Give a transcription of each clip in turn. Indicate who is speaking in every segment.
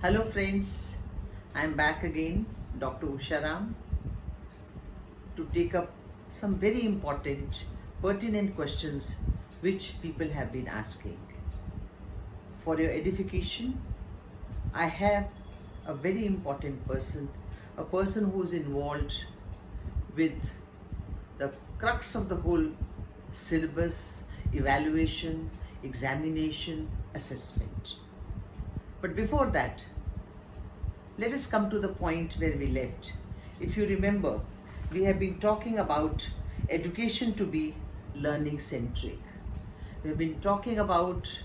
Speaker 1: Hello friends, I am back again, Dr. Usha Ram, to take up some very important, pertinent questions which people have been asking. For your edification, I have a very important person, a person who is involved with the crux of the whole syllabus, evaluation, examination, assessment. But before that, let us come to the point where we left. If you remember, we have been talking about education to be learning centric. We have been talking about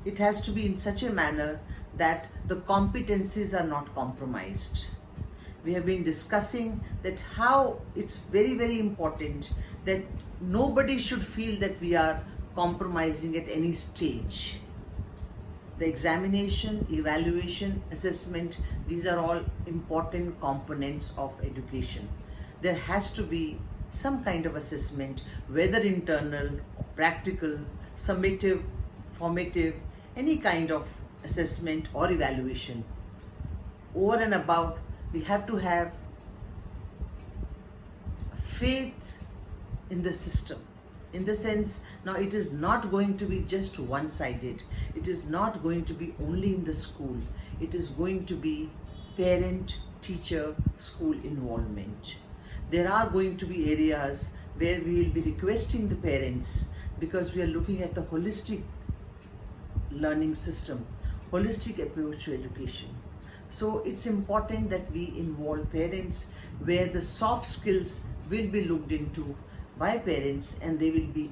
Speaker 1: it has to be in such a manner that the competencies are not compromised. We have been discussing that how it's very, very important that nobody should feel that we are compromising at any stage. The examination, evaluation, assessment, these are all important components of education. There has to be some kind of assessment, whether internal, practical, summative, formative, any kind of assessment or evaluation. Over and above, we have to have faith in the system. In the sense, now it is not going to be just one-sided. It is not going to be only in the school. It is going to be parent, teacher, school involvement. There are going to be areas where we will be requesting the parents, because we are looking at the holistic learning system, holistic approach to education. So it's important that we involve parents, where the soft skills will be looked into by parents, and they will be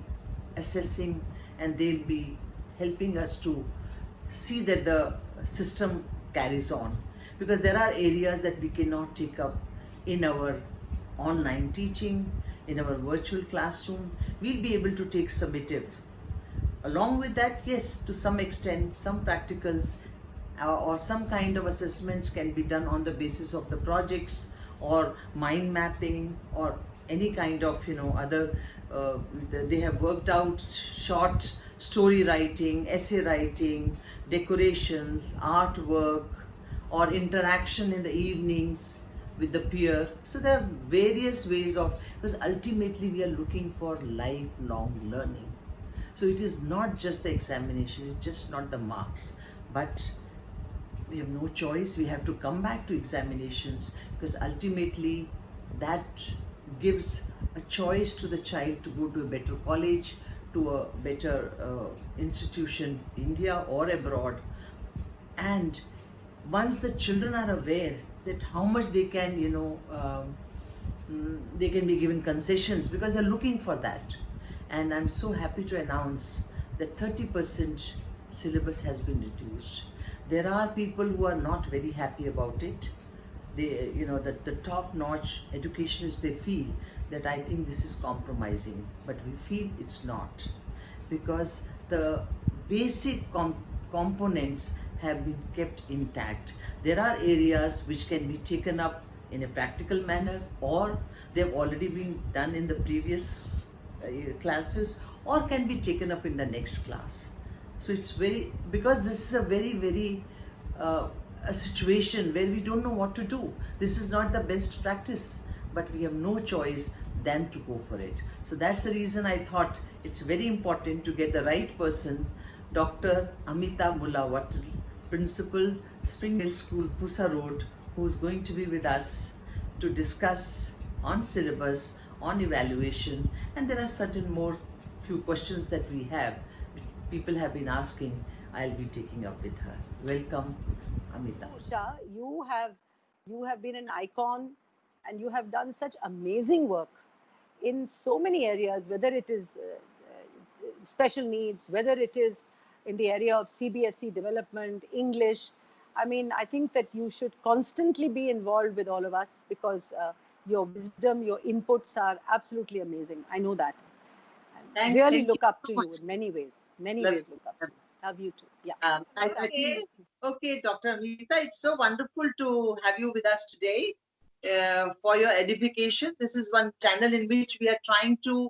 Speaker 1: assessing and they'll be helping us to see that the system carries on, because there are areas that we cannot take up in our online teaching, in our virtual classroom. We'll be able to take summative. Along with that, yes, to some extent, some practicals or some kind of assessments can be done on the basis of the projects or mind mapping or any kind of other they have worked out short story writing, essay writing, decorations, artwork, or interaction in the evenings with the peer. So there are various ways of, because ultimately we are looking for lifelong learning. So it is not just the examination, it's just not the marks, but we have no choice. We have to come back to examinations, because ultimately that gives a choice to the child to go to a better college, to a better institution, India or abroad. And once the children are aware that how much they can, they can be given concessions, because they're looking for that. And I'm so happy to announce that 30% syllabus has been reduced. There are people who are not very happy about it. They, the top-notch educationists, they feel that I think this is compromising, but we feel it's not, because the basic components have been kept intact. There are areas which can be taken up in a practical manner, or they've already been done in the previous classes, or can be taken up in the next class. So it's because this is a very a situation where we don't know what to do. This is not the best practice, but we have no choice than to go for it. So that's the reason I thought it's very important to get the right person, Dr. Ameeta Wattal, Principal, Springdales School, Pusa Road, who's going to be with us to discuss on syllabus, on evaluation, and there are certain more few questions that we have, which people have been asking. I'll be taking up with her. Welcome, Ameeta.
Speaker 2: Usha, you have been an icon, and you have done such amazing work in so many areas, whether it is special needs, whether it is in the area of CBSE development, English. I mean, I think that you should constantly be involved with all of us, because your wisdom, your inputs are absolutely amazing. I know that. And really
Speaker 1: Thank you
Speaker 2: look up
Speaker 1: so
Speaker 2: to
Speaker 1: much.
Speaker 2: you in many ways. Many
Speaker 1: Love
Speaker 2: ways
Speaker 1: you.
Speaker 2: look up to you. Love you too. Yeah.
Speaker 1: Okay, Dr. Ameeta, it's so wonderful to have you with us today for your edification. This is one channel in which we are trying to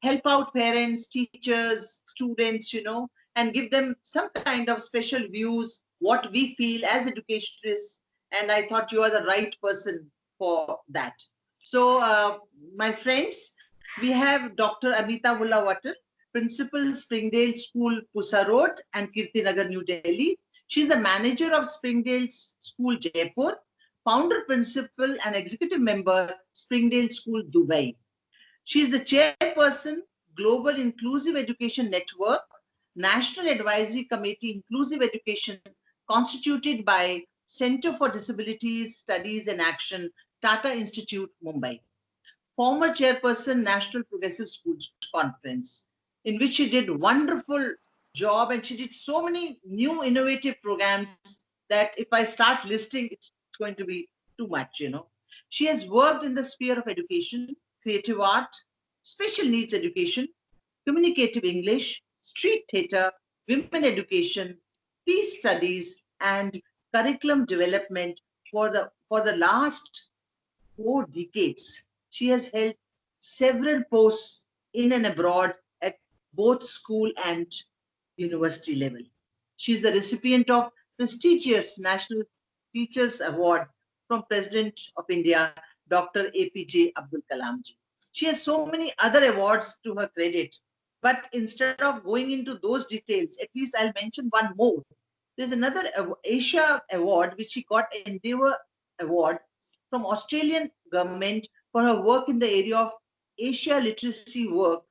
Speaker 1: help out parents, teachers, students, and give them some kind of special views what we feel as educationists, and I thought you are the right person for that. So, my friends, we have Dr. Ameeta Wattal, Principal, Springdale School, Pusa Road, and Kirtinagar, New Delhi. She's the manager of Springdale School, Jaipur, founder, principal, and executive member, Springdale School, Dubai. She is the chairperson, Global Inclusive Education Network, National Advisory Committee Inclusive Education, constituted by Center for Disabilities Studies and Action, Tata Institute, Mumbai. Former chairperson, National Progressive Schools Conference, in which she did wonderful job, and she did so many new innovative programs that if I start listing, it's going to be too much. She has worked in the sphere of education, creative art, special needs education, communicative English, street theatre, women education, peace studies, and curriculum development for the last 4 decades. She has held several posts in and abroad at both school and university level. She is the recipient of prestigious National Teachers Award from President of India, Dr. APJ Abdul Kalam ji. She has so many other awards to her credit, but instead of going into those details, at least I'll mention one more. There's another Asia Award which she got, Endeavour Award from Australian government for her work in the area of Asia literacy work,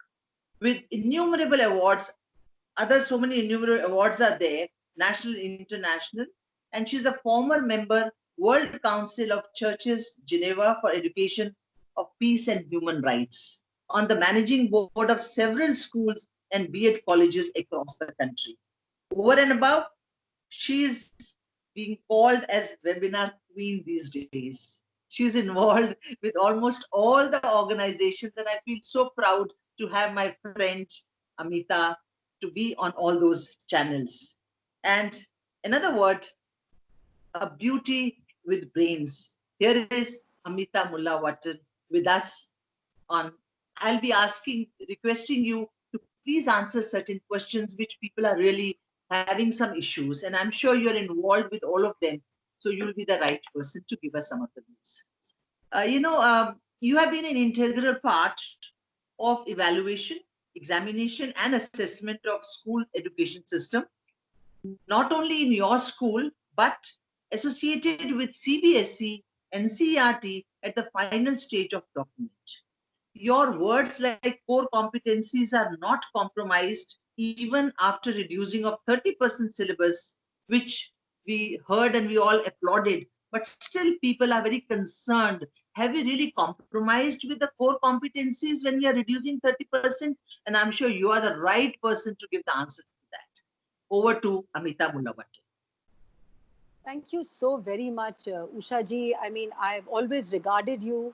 Speaker 1: with innumerable awards. Other so many innumerable awards are there, national, international, and she's a former member, World Council of Churches, Geneva, for Education of Peace and Human Rights, on the managing board of several schools and B.Ed colleges across the country. Over and above, she is being called as webinar queen these days. She's involved with almost all the organizations, and I feel so proud to have my friend Ameeta to be on all those channels. And another word, a beauty with brains. Here is Ameeta Wattal with us on. I'll be requesting you to please answer certain questions which people are really having some issues, and I'm sure you're involved with all of them. So you'll be the right person to give us some of the views. You have been an integral part of evaluation, examination, and assessment of school education system, not only in your school, but associated with CBSE and CRT at the final stage of document. Your words like core competencies are not compromised even after reducing of 30% syllabus, which we heard and we all applauded. But still, people are very concerned. Have we really compromised with the core competencies when we are reducing 30%? And I'm sure you are the right person to give the answer to that. Over to Ameeta Wattal.
Speaker 2: Thank you so very much, Usha ji. I mean, I've always regarded you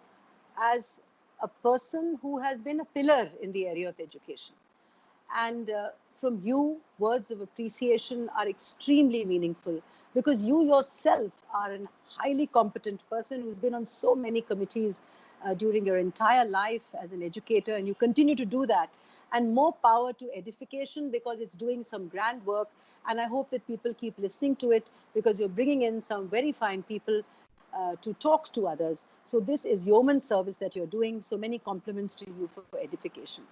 Speaker 2: as a person who has been a pillar in the area of education. And from you, words of appreciation are extremely meaningful, because you yourself are a highly competent person who's been on so many committees during your entire life as an educator, and you continue to do that. And more power to Edification, because it's doing some grand work. And I hope that people keep listening to it, because you're bringing in some very fine people to talk to others. So this is yeoman service that you're doing. So many compliments to you for Edification.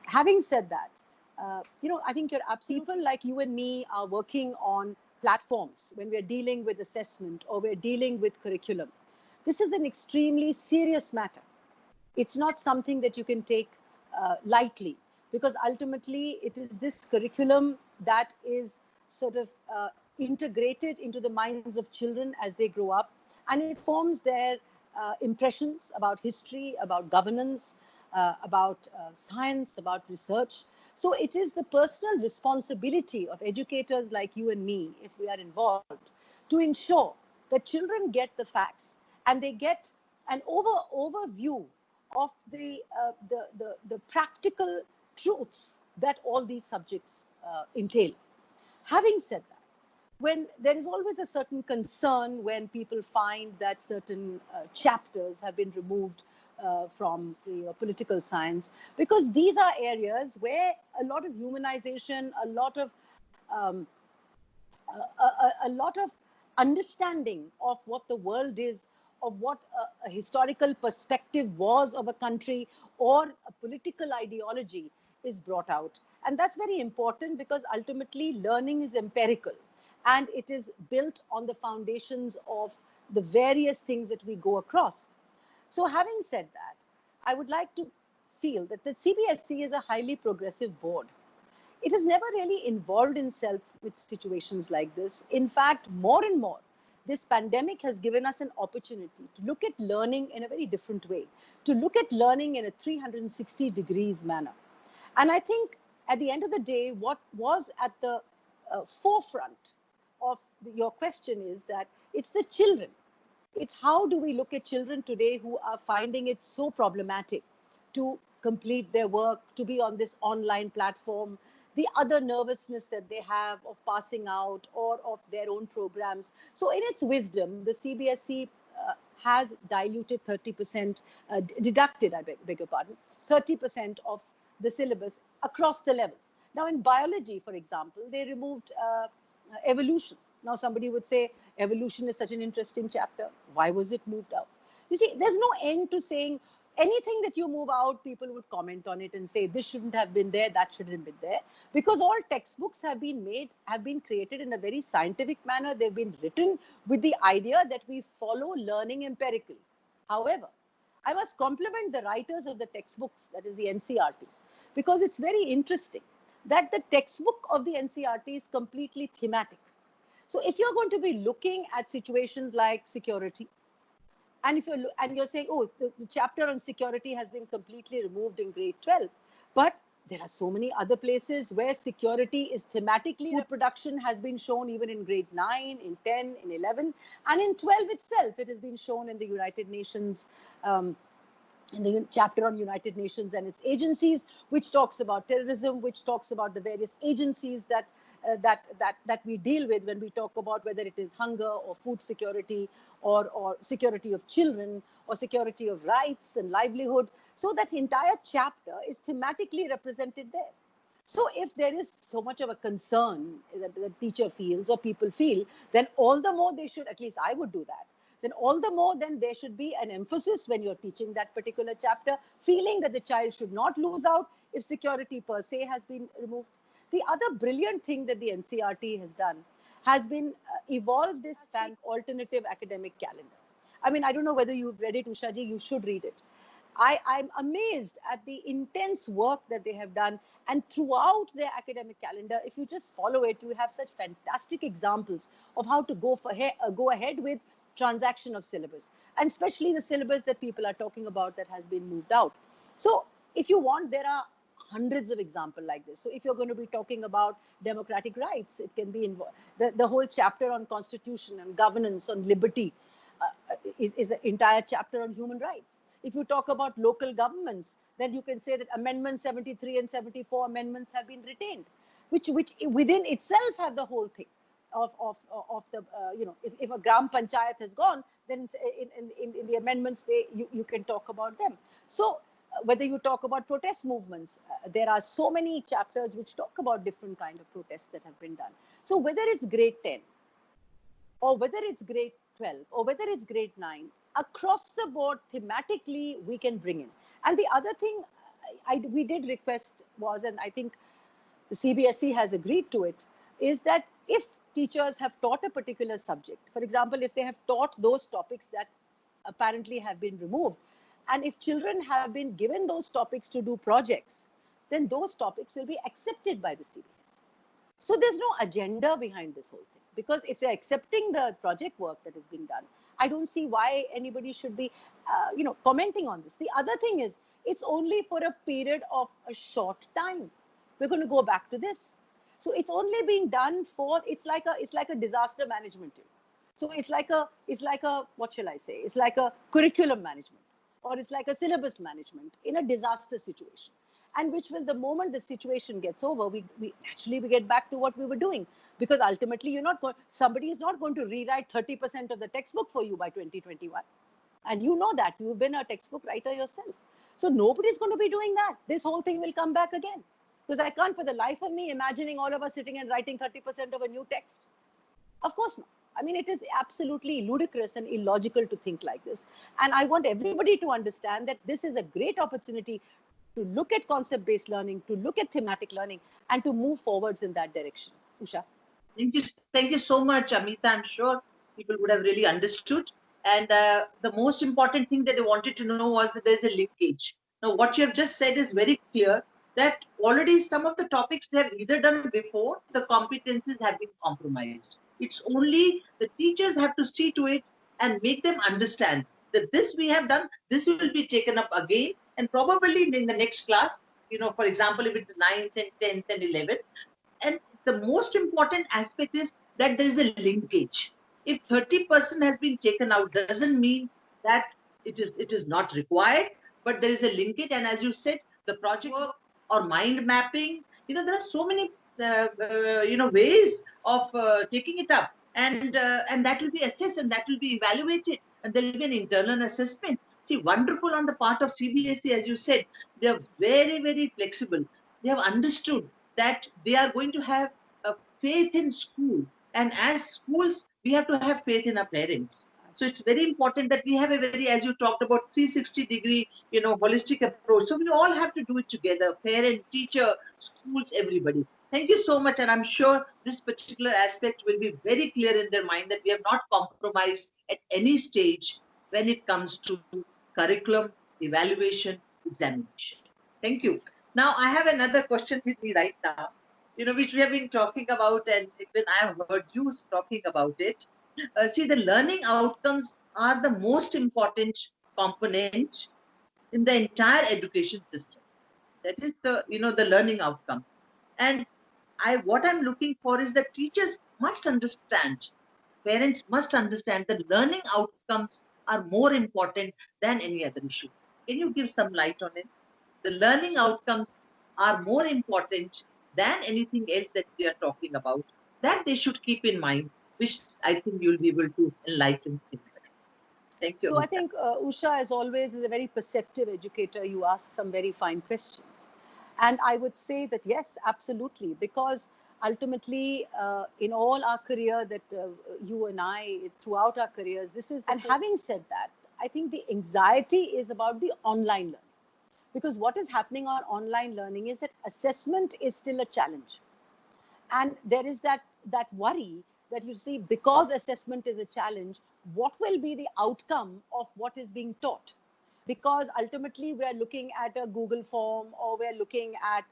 Speaker 2: Having said that, I think people like you and me are working on platforms when we're dealing with assessment or we're dealing with curriculum. This is an extremely serious matter. It's not something that you can take lightly, because ultimately it is this curriculum that is sort of integrated into the minds of children as they grow up, and it forms their impressions about history, about governance, about science, about research. So it is the personal responsibility of educators like you and me, if we are involved, to ensure that children get the facts and they get an overview of the practical truths that all these subjects entail. Having said that, when there is always a certain concern when people find that certain chapters have been removed from the political science, because these are areas where a lot of humanization, a lot of a lot of understanding of what the world is, of what a historical perspective was of a country or a political ideology is brought out. And that's very important because ultimately learning is empirical and it is built on the foundations of the various things that we go across. So, having said that, I would like to feel that the CBSE is a highly progressive board. It has never really involved itself with situations like this. In fact, more and more, this pandemic has given us an opportunity to look at learning in a very different way, to look at learning in a 360 degrees manner. And I think at the end of the day, what was at the forefront of your question is that it's the children. It's how do we look at children today who are finding it so problematic to complete their work, to be on this online platform, the other nervousness that they have of passing out or of their own programs. So, in its wisdom, the CBSE has diluted 30%, deducted, I beg your pardon, 30% of the syllabus across the levels. Now, in biology, for example, they removed evolution. Now, somebody would say evolution is such an interesting chapter. Why was it moved out? You see, there's no end to saying anything that you move out, people would comment on it and say this shouldn't have been there, that shouldn't have been there, because all textbooks have been created in a very scientific manner. They've been written with the idea that we follow learning empirically. However, I must compliment the writers of the textbooks, that is the NCRTs, because it's very interesting that the textbook of the NCRT is completely thematic. So if you're going to be looking at situations like security, and if you're saying, oh, the chapter on security has been completely removed in grade 12, but there are so many other places where security is thematically, food production has been shown even in grades 9, in 10, in 11, and in 12 itself, it has been shown in the United Nations, in the chapter on United Nations and its agencies, which talks about terrorism, which talks about the various agencies that we deal with when we talk about whether it is hunger or food security or security of children or security of rights and livelihood. So that entire chapter is thematically represented there. So if there is so much of a concern that the teacher feels or people feel, then all the more they should, at least I would do that, then all the more then there should be an emphasis when you're teaching that particular chapter, feeling that the child should not lose out if security per se has been removed. The other brilliant thing that the NCRT has done has been evolve this alternative academic calendar. I mean, I don't know whether you've read it, Ushaji, you should read it. I'm amazed at the intense work that they have done. And throughout their academic calendar, if you just follow it, you have such fantastic examples of how to go ahead with transaction of syllabus, and especially the syllabus that people are talking about that has been moved out. So if you want, there are hundreds of examples like this. So if you're going to be talking about democratic rights, it can be the whole chapter on constitution and governance, on liberty, is an entire chapter on human rights. If you talk about local governments, then you can say that Amendment 73 and 74 amendments have been retained, which within itself have the whole thing of the if a gram panchayat has gone, then in the amendments you can talk about them. So whether you talk about protest movements, there are so many chapters which talk about different kind of protests that have been done. So whether it's grade 10 or whether it's grade 12 or whether it's grade 9, across the board thematically we can bring in. And the other thing we did request was, and I think the CBSE has agreed to it, is that if teachers have taught a particular subject, for example, if they have taught those topics that apparently have been removed, and if children have been given those topics to do projects, then those topics will be accepted by the CBSE. So there's no agenda behind this whole thing, because if they're accepting the project work that is being done, I don't see why anybody should be, commenting on this. The other thing is, it's only for a period of a short time. We're going to go back to this. So it's only being done for, it's like a disaster management tool. So it's like a what shall I say? It's like a curriculum management, or it's like a syllabus management in a disaster situation. And which will, the moment the situation gets over, we get back to what we were doing, because ultimately somebody is not going to rewrite 30% of the textbook for you by 2021, and you know that you've been a textbook writer yourself. So nobody's going to be doing that. This whole thing will come back again, because I can't for the life of me imagining all of us sitting and writing 30% of a new text. Of course not. I mean, it is absolutely ludicrous and illogical to think like this. And I want everybody to understand that this is a great opportunity to look at concept-based learning, to look at thematic learning, and to move forwards in that direction. Usha?
Speaker 1: Thank you so much, Ameeta. I'm sure people would have really understood. And the most important thing that they wanted to know was that there's a linkage. Now, what you have just said is very clear that already some of the topics they have either done before, the competencies have been compromised. It's only the teachers have to see to it and make them understand that this we have done, this will be taken up again, and probably in the next class, for example, if it's ninth and 10th and 11th, and the most important aspect is that there is a linkage. If 30% has been taken out, doesn't mean that it is not required, but there is a linkage. And as you said, the project work or mind mapping, there are so many ways of taking it up, and that will be assessed and that will be evaluated, and there will be an internal assessment. See, wonderful on the part of CBSE, as you said, they are very, very flexible. They have understood that they are going to have a faith in school, and as schools we have to have faith in our parents. So it's very important that we have a very, as you talked about, 360-degree holistic approach. So we all have to do it together, parent, teacher, schools, everybody. Thank you so much, and I'm sure this particular aspect will be very clear in their mind that we have not compromised at any stage when it comes to curriculum, evaluation, examination. Thank you. Now, I have another question with me right now, which we have been talking about, and even I have heard you talking about it. See, the learning outcomes are the most important component in the entire education system. That is the learning outcome. And what I'm looking for is that teachers must understand, parents must understand that learning outcomes are more important than any other issue. Can you give some light on it? The learning outcomes are more important than anything else that they are talking about, that they should keep in mind, which I think you'll be able to enlighten everybody. Thank you,
Speaker 2: So I
Speaker 1: Ameeta.
Speaker 2: think Usha, as always, is a very perceptive educator. You ask some very fine questions. And I would say that, yes, absolutely, because ultimately, in all our career that you and I, throughout our careers, this is, and having said that, I think the anxiety is about the online learning. Because what is happening on online learning is that assessment is still a challenge. And there is that worry that, you see, because assessment is a challenge, what will be the outcome of what is being taught? Because ultimately we are looking at a Google form, or we're looking at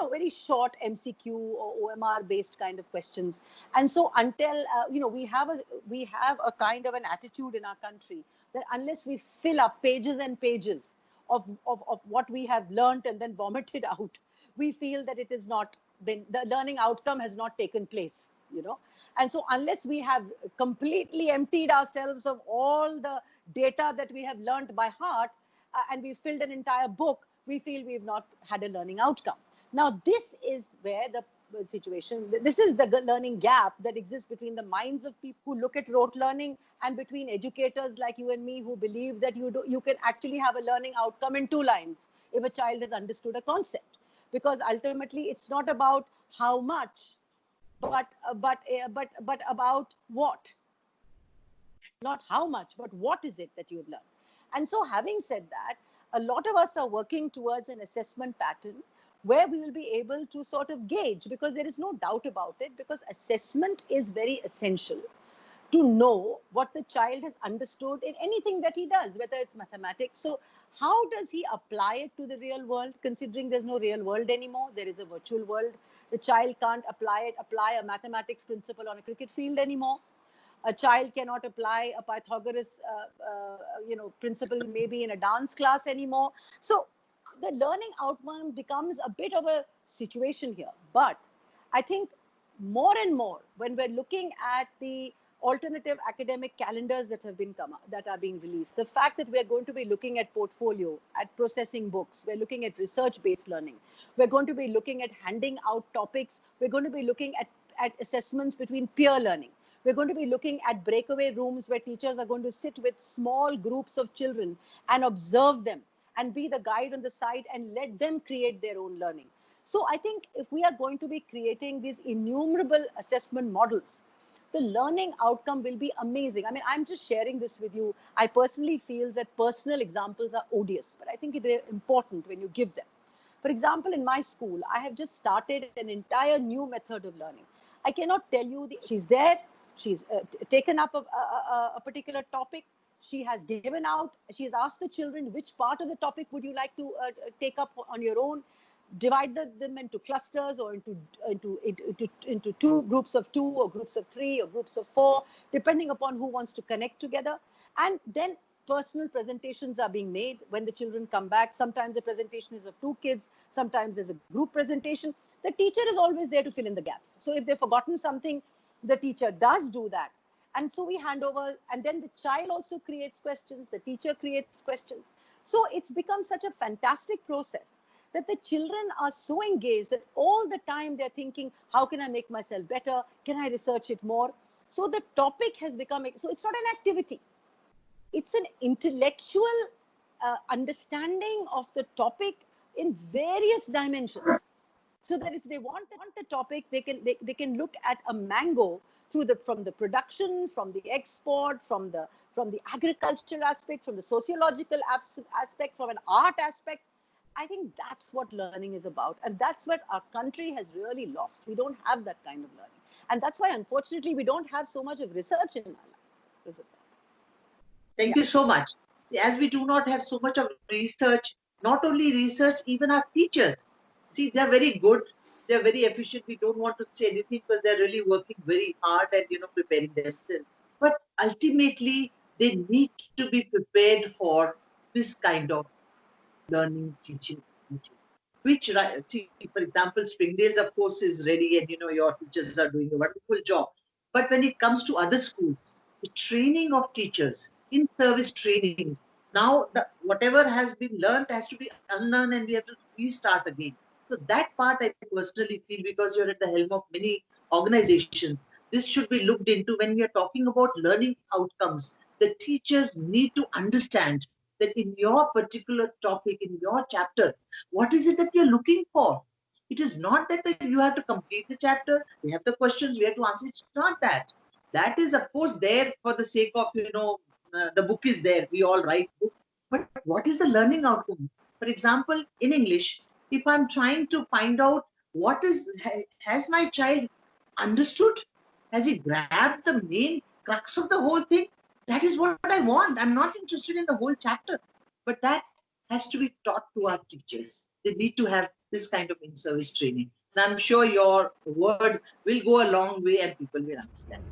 Speaker 2: very short MCQ or OMR based kind of questions. And so until we have a kind of an attitude in our country that unless we fill up pages and pages of what we have learned and then vomited out, we feel that it is not been, the learning outcome has not taken place. And so unless we have completely emptied ourselves of all the data that we have learned by heart, and we filled an entire book, we feel we've not had a learning outcome. Now this is where the situation, this is the learning gap that exists between the minds of people who look at rote learning, and between educators like you and me who believe that you can actually have a learning outcome in 2 lines if a child has understood a concept. Because ultimately it's not about how much, but about what. Not how much, but what is it that you've learned. And so having said that, a lot of us are working towards an assessment pattern where we will be able to sort of gauge, because there is no doubt about it, because assessment is very essential to know what the child has understood in anything that he does, whether it's mathematics. So how does he apply it to the real world, considering there's no real world anymore? There is a virtual world. The child can't apply a mathematics principle on a cricket field anymore. A child cannot apply a Pythagoras principle maybe in a dance class anymore. So the learning outcome becomes a bit of a situation here. But I think more and more, when we're looking at the alternative academic calendars that are being released, the fact that we're going to be looking at portfolio, at processing books, we're looking at research-based learning, we're going to be looking at handing out topics, we're going to be looking at assessments between peer learning. We're going to be looking at breakaway rooms where teachers are going to sit with small groups of children and observe them and be the guide on the side and let them create their own learning. So I think if we are going to be creating these innumerable assessment models, the learning outcome will be amazing. I mean, I'm just sharing this with you. I personally feel that personal examples are odious, but I think they're important when you give them. For example, in my school, I have just started an entire new method of learning. I cannot tell you, she's there, she's taken up a particular topic, she has given out, she has asked the children which part of the topic would you like to take up on your own, divide them into clusters or into two groups of two or groups of three or groups of four, depending upon who wants to connect together. And then personal presentations are being made when the children come back. Sometimes the presentation is of two kids, sometimes there's a group presentation. The teacher is always there to fill in the gaps. So if they've forgotten something, the teacher does do that. And so we hand over, and then the child also creates questions, the teacher creates questions. So it's become such a fantastic process that the children are so engaged that all the time they're thinking, how can I make myself better? Can I research it more? So the topic has become, so it's not an activity. It's an intellectual understanding of the topic in various dimensions. So that if they want the topic, they can look at a mango from the production, from the export, from the agricultural aspect, from the sociological aspect, from an art aspect. I think that's what learning is about, and that's what our country has really lost. We don't have that kind of learning, and that's why, unfortunately, we don't have so much of research in our life.
Speaker 1: Thank you so much. As we do not have so much of research, not only research, even our teachers. See, they're very good. They're very efficient. We don't want to say anything because they're really working very hard and, preparing themselves. But ultimately, they need to be prepared for this kind of learning, teaching. Which, see, for example, Springdales, of course, is ready and, your teachers are doing a wonderful job. But when it comes to other schools, the training of teachers, in-service trainings, now whatever has been learned has to be unlearned and we have to restart again. So that part I personally feel, because you're at the helm of many organizations, this should be looked into when we are talking about learning outcomes. The teachers need to understand that in your particular topic, in your chapter, what is it that you're looking for? It is not that you have to complete the chapter, we have the questions, we have to answer. It's not that. That is, of course, there for the sake of, the book is there. We all write books. But what is the learning outcome? For example, in English, if I'm trying to find out has my child understood? Has he grabbed the main crux of the whole thing? That is what I want. I'm not interested in the whole chapter. But that has to be taught to our teachers. They need to have this kind of in-service training. And I'm sure your word will go a long way and people will understand.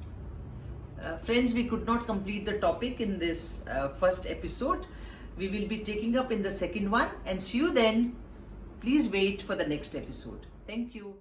Speaker 1: Friends, we could not complete the topic in this first episode. We will be taking up in the second one and see you then. Please wait for the next episode. Thank you.